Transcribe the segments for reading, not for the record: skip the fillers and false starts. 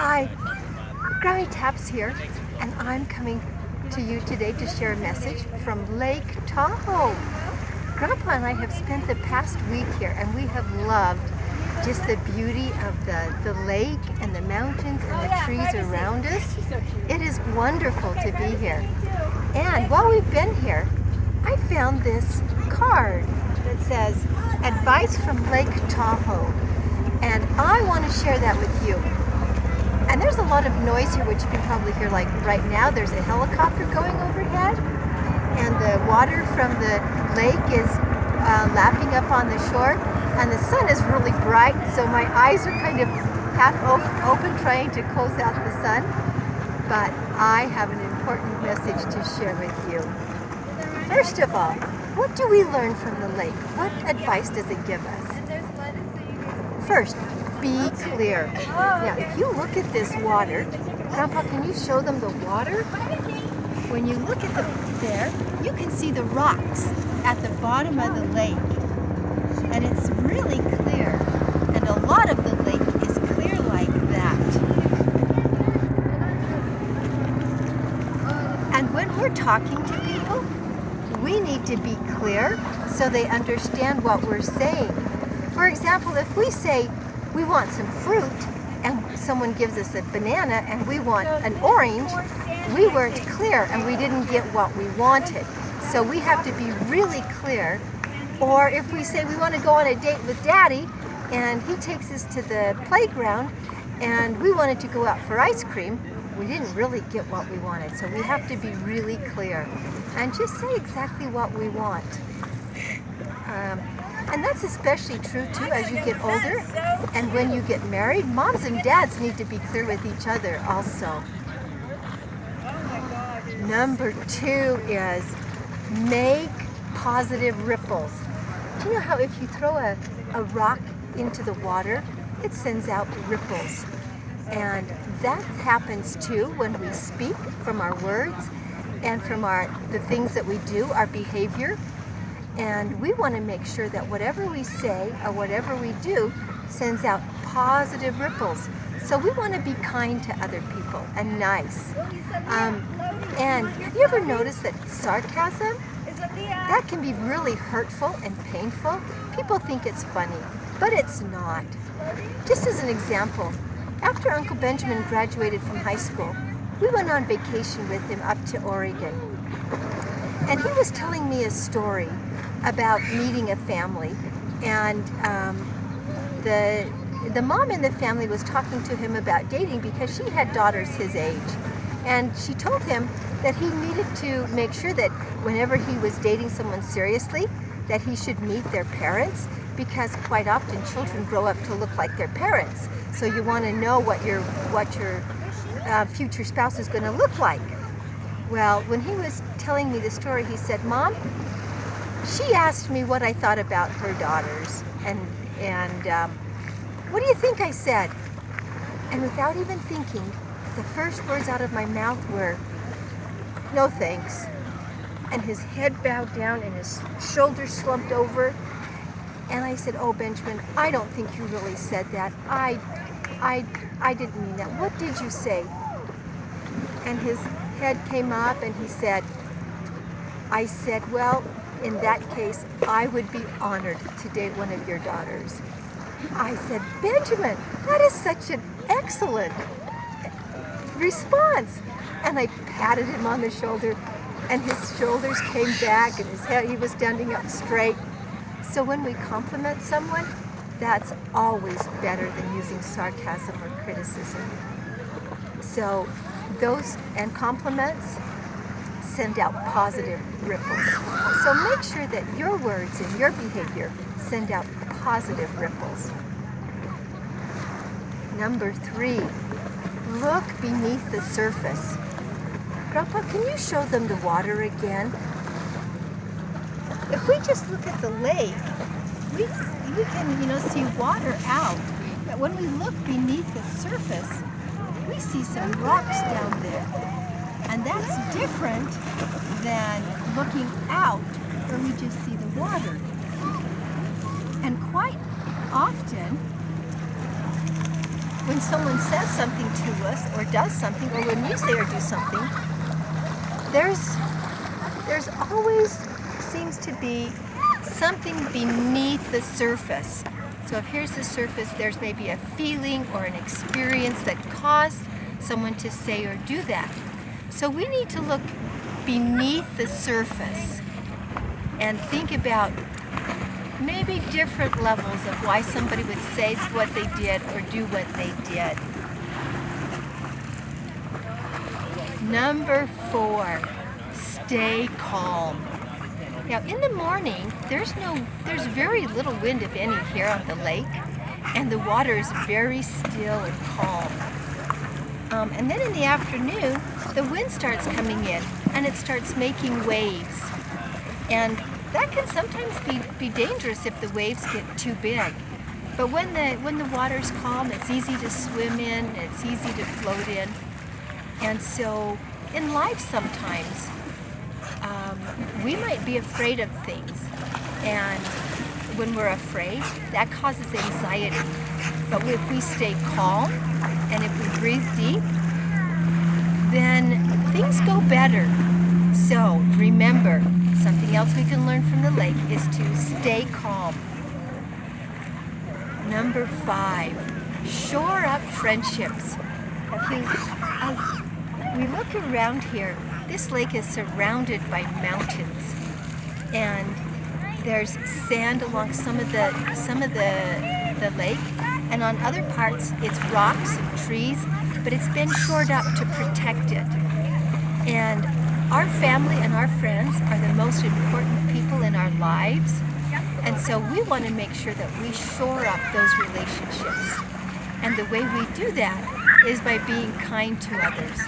Hi, Grammy TAPS here, and I'm coming to you today to share a message from Lake Tahoe. Grandpa and I have spent the past week here, and we have loved just the beauty of the lake and the mountains and the trees around us. It is wonderful to be here. And while we've been here, I found this card that says, Advice from Lake Tahoe. And I want to share that with you. And there's a lot of noise here, which you can probably hear. Like right now, there's a helicopter going overhead, and the water from the lake is lapping up on the shore, and the sun is really bright, so my eyes are kind of half open trying to close out the sun. But I have an important message to share with you. First of all, what do we learn from the lake? What advice does it give us? First, be clear. Now, if you look at this water, Grandpa, can you show them the water? When you look at there, you can see the rocks at the bottom of the lake. And it's really clear. And a lot of the lake is clear like that. And when we're talking to people, we need to be clear so they understand what we're saying. For example, if we say we want some fruit and someone gives us a banana and we want an orange, we weren't clear and we didn't get what we wanted. So we have to be really clear. Or if we say we want to go on a date with Daddy and he takes us to the playground and we wanted to go out for ice cream, we didn't really get what we wanted. So we have to be really clear and just say exactly what we want. And that's especially true too as you get older and when you get married. Moms and dads need to be clear with each other also. Number 2 is make positive ripples. Do you know how if you throw a rock into the water, it sends out ripples? And that happens too when we speak from our words and from the things that we do, our behavior. And we want to make sure that whatever we say or whatever we do sends out positive ripples. So we want to be kind to other people and nice. And have you ever noticed that sarcasm, that can be really hurtful and painful? People think it's funny, but it's not. Just as an example, after Uncle Benjamin graduated from high school, we went on vacation with him up to Oregon. And he was telling me a story about meeting a family, and the mom in the family was talking to him about dating because she had daughters his age, and she told him that he needed to make sure that whenever he was dating someone seriously, that he should meet their parents, because quite often children grow up to look like their parents. So you want to know what your future spouse is going to look like. Well, when he was telling me the story, he said, "Mom, she asked me what I thought about her daughters, and what do you think I said?" And without even thinking, the first words out of my mouth were, "No thanks." And his head bowed down and his shoulders slumped over. And I said, "Oh, Benjamin, I don't think you really said that. I didn't mean that. What did you say?" And his head came up and he said, "I said, well, in that case, I would be honored to date one of your daughters." I said, "Benjamin, that is such an excellent response." And I patted him on the shoulder, and his shoulders came back, and his head, he was standing up straight. So when we compliment someone, that's always better than using sarcasm or criticism. So those and compliments send out positive ripples. So make sure that your words and your behavior send out positive ripples. Number 3, look beneath the surface. Grandpa, can you show them the water again? If we just look at the lake, we can, see water out. But when we look beneath the surface, we see some rocks down there. And that's different than looking out where we just see the water. And quite often, when someone says something to us or does something, or when we say or do something, there's always seems to be something beneath the surface. So if here's the surface, there's maybe a feeling or an experience that caused someone to say or do that. So we need to look beneath the surface and think about maybe different levels of why somebody would say what they did or do what they did. Number 4, stay calm. Now in the morning, there's very little wind, if any, here on the lake, and the water is very still and calm. And then in the afternoon, the wind starts coming in and it starts making waves. And that can sometimes be dangerous if the waves get too big. But when the water's calm, it's easy to swim in, it's easy to float in. And so in life sometimes, we might be afraid of things. And when we're afraid, that causes anxiety. But if we stay calm and if we breathe deep, then things go better. So remember, something else we can learn from the lake is to stay calm. Number 5, shore up friendships. As we look around here, this lake is surrounded by mountains, and there's sand along some of the lake, and on other parts it's rocks and trees, but it's been shored up to protect it. And our family and our friends are the most important people in our lives, and so we want to make sure that we shore up those relationships. And the way we do that is by being kind to others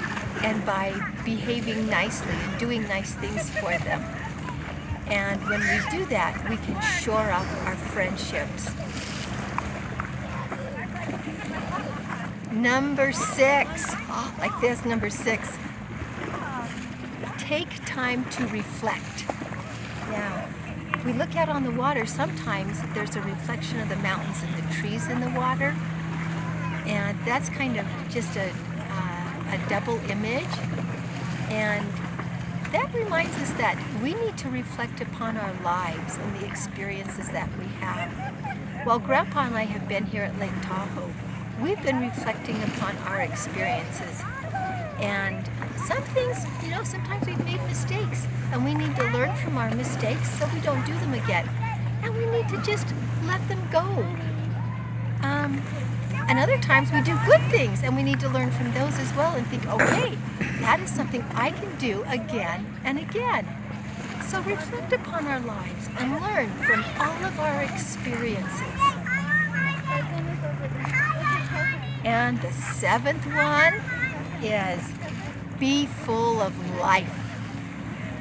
and by behaving nicely and doing nice things for them. And when we do that, we can shore up our friendships. Number 6, like this, number 6. Take time to reflect. Now, if we look out on the water, sometimes there's a reflection of the mountains and the trees in the water, and that's kind of just a double image, and that reminds us that we need to reflect upon our lives and the experiences that we have. While Grandpa and I have been here at Lake Tahoe, we've been reflecting upon our experiences. And some things, sometimes we've made mistakes, and we need to learn from our mistakes so we don't do them again. And we need to just let them go. And other times we do good things, and we need to learn from those as well and think, okay, that is something I can do again and again. So reflect upon our lives and learn from all of our experiences. And the 7th one is be full of life.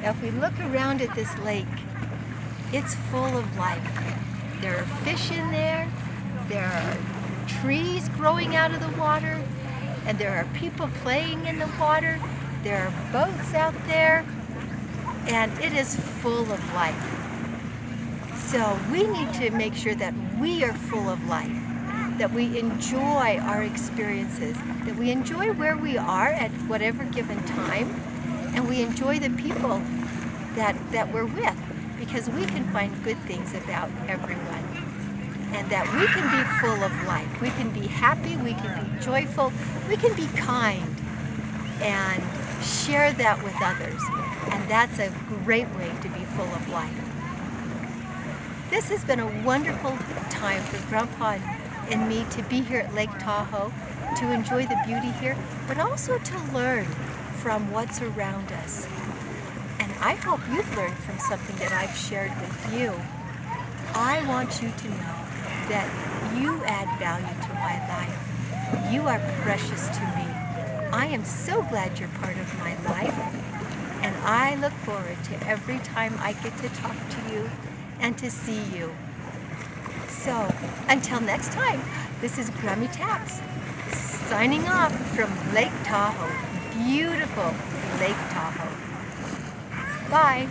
Now if we look around at this lake, it's full of life. There are fish in there, there are trees growing out of the water, and there are people playing in the water, there are boats out there, and it is full of life. So we need to make sure that we are full of life, that we enjoy our experiences, that we enjoy where we are at whatever given time, and we enjoy the people that we're with, because we can find good things about everyone, and that we can be full of life. We can be happy, we can be joyful, we can be kind, and share that with others, and that's a great way to be full of life. This has been a wonderful time for Grandpa and me to be here at Lake Tahoe, to enjoy the beauty here, but also to learn from what's around us. And I hope you've learned from something that I've shared with you. I want you to know that you add value to my life. You are precious to me. I am so glad you're part of my life, and I look forward to every time I get to talk to you and to see you. So, until next time, this is Grammy TAPS, signing off from Lake Tahoe, beautiful Lake Tahoe. Bye.